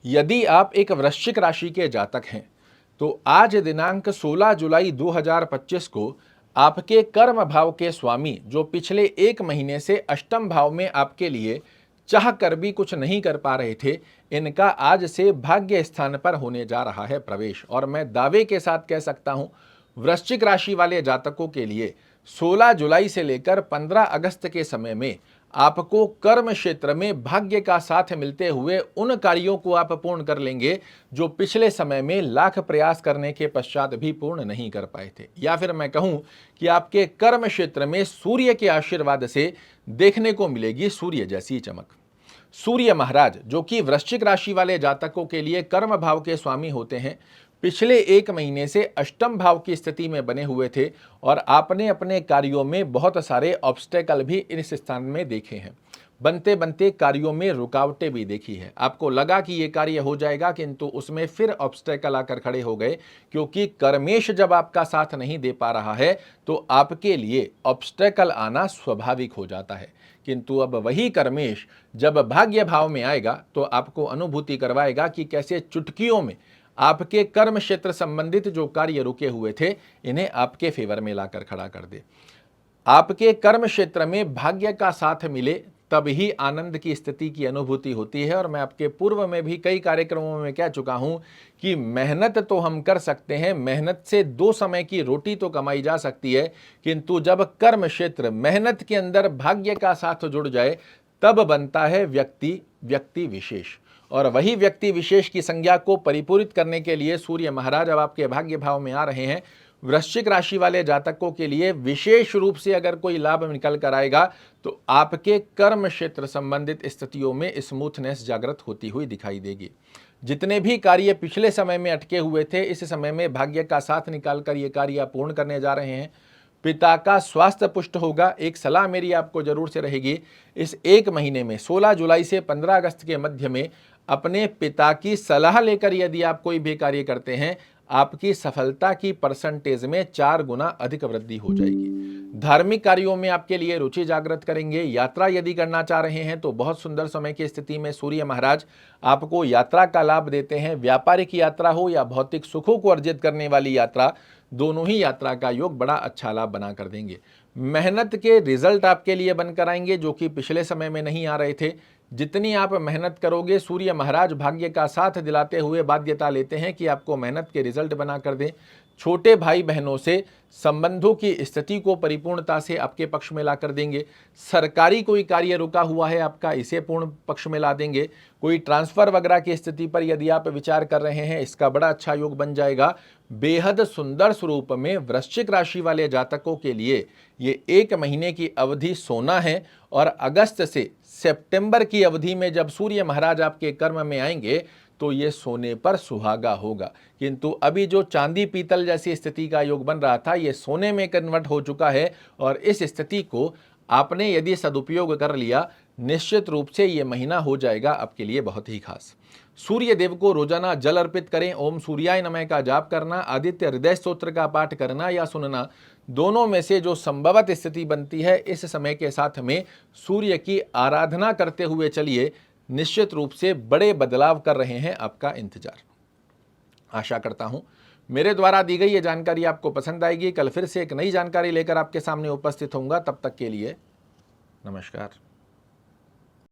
यदि आप एक वृश्चिक राशि के जातक हैं तो आज दिनांक 16 जुलाई 2025 को आपके कर्म भाव के स्वामी जो पिछले एक महीने से अष्टम भाव में आपके लिए चाह कर भी कुछ नहीं कर पा रहे थे, इनका आज से भाग्य स्थान पर होने जा रहा है प्रवेश। और मैं दावे के साथ कह सकता हूं, वृश्चिक राशि वाले जातकों के लिए 16 जुलाई से लेकर 15 अगस्त के समय में आपको कर्म क्षेत्र में भाग्य का साथ मिलते हुए उन कार्यों को आप पूर्ण कर लेंगे जो पिछले समय में लाख प्रयास करने के पश्चात भी पूर्ण नहीं कर पाए थे। या फिर मैं कहूं कि आपके कर्म क्षेत्र में सूर्य के आशीर्वाद से देखने को मिलेगी सूर्य जैसी चमक। सूर्य महाराज जो कि वृश्चिक राशि वाले जातकों के लिए कर्म भाव के स्वामी होते हैं, पिछले एक महीने से अष्टम भाव की स्थिति में बने हुए थे और आपने अपने कार्यों में बहुत सारे ऑब्स्टेकल भी इस स्थान में देखे हैं। बनते बनते कार्यों में रुकावटें भी देखी है। आपको लगा कि ये कार्य हो जाएगा, किंतु उसमें फिर ऑब्स्टेकल आकर खड़े हो गए, क्योंकि कर्मेश जब आपका साथ नहीं दे पा रहा है तो आपके लिए ऑब्स्टेकल आना स्वाभाविक हो जाता है। किंतु अब वही कर्मेश जब भाग्य भाव में आएगा तो आपको अनुभूति करवाएगा कि कैसे चुटकियों में आपके कर्म क्षेत्र संबंधित जो कार्य रुके हुए थे इन्हें आपके फेवर में लाकर खड़ा कर दे। आपके कर्म क्षेत्र में भाग्य का साथ मिले तब ही आनंद की स्थिति की अनुभूति होती है। और मैं आपके पूर्व में भी कई कार्यक्रमों में कह चुका हूं कि मेहनत तो हम कर सकते हैं, मेहनत से 2 समय की रोटी तो कमाई जा सकती है, किंतु जब कर्म क्षेत्र मेहनत के अंदर भाग्य का साथ जुड़ जाए तब बनता है व्यक्ति विशेष। और वही व्यक्ति विशेष की संज्ञा को परिपूरित करने के लिए सूर्य महाराज अब आपके भाग्य भाव में आ रहे हैं। वृश्चिक राशि वाले जातकों के लिए विशेष रूप से अगर कोई लाभ निकल कर आएगा तो आपके कर्म क्षेत्र संबंधित स्थितियों में स्मूथनेस जागृत होती हुई दिखाई देगी। जितने भी कार्य पिछले समय में अटके हुए थे, इस समय में भाग्य का साथ निकालकर ये कार्य पूर्ण करने जा रहे हैं। पिता का स्वास्थ्य पुष्ट होगा। एक सलाह मेरी आपको जरूर से रहेगी, इस एक महीने में 16 जुलाई से 15 अगस्त के मध्य में अपने पिता की सलाह लेकर यदि आप कोई भी कार्य करते हैं, आपकी सफलता की परसेंटेज में 4 गुना अधिक वृद्धि हो जाएगी। धार्मिक कार्यों में आपके लिए रुचि जागृत करेंगे। यात्रा यदि करना चाह रहे हैं तो बहुत सुंदर समय की स्थिति में सूर्य महाराज आपको यात्रा का लाभ देते हैं। व्यापारिक यात्रा हो या भौतिक सुखों को अर्जित करने वाली यात्रा, दोनों ही यात्रा का योग बड़ा अच्छा लाभ बना कर देंगे। मेहनत के रिजल्ट आपके लिए बनकर आएंगे जो कि पिछले समय में नहीं आ रहे थे। जितनी आप मेहनत करोगे, सूर्य महाराज भाग्य का साथ दिलाते हुए बाध्यता लेते हैं कि आपको मेहनत के रिजल्ट बना कर दें। छोटे भाई बहनों से संबंधों की स्थिति को परिपूर्णता से आपके पक्ष में ला कर देंगे। सरकारी कोई कार्य रुका हुआ है आपका, इसे पूर्ण पक्ष में ला देंगे। कोई ट्रांसफर वगैरह की स्थिति पर यदि आप विचार कर रहे हैं, इसका बड़ा अच्छा योग बन जाएगा। बेहद सुंदर स्वरूप में वृश्चिक राशि वाले जातकों के लिए ये एक महीने की अवधि सोना है। और अगस्त से सितंबर की अवधि में जब सूर्य महाराज आपके कर्म में आएंगे तो ये सोने पर सुहागा होगा। किंतु अभी जो चांदी पीतल जैसी स्थिति का योग बन रहा था, ये सोने में कन्वर्ट हो चुका है। और इस स्थिति को आपने यदि सदुपयोग कर लिया, निश्चित रूप से ये महीना हो जाएगा आपके लिए बहुत ही खास। सूर्य देव को रोजाना जल अर्पित करें। ओम सूर्याय नमः का जाप करना, आदित्य हृदय स्तोत्र का पाठ करना या सुनना, दोनों में से जो संभवत स्थिति बनती है, इस समय के साथ में सूर्य की आराधना करते हुए चलिए। निश्चित रूप से बड़े बदलाव कर रहे हैं आपका इंतजार। आशा करता हूं मेरे द्वारा दी गई ये जानकारी आपको पसंद आएगी। कल फिर से एक नई जानकारी लेकर आपके सामने उपस्थित होऊंगा। तब तक के लिए नमस्कार।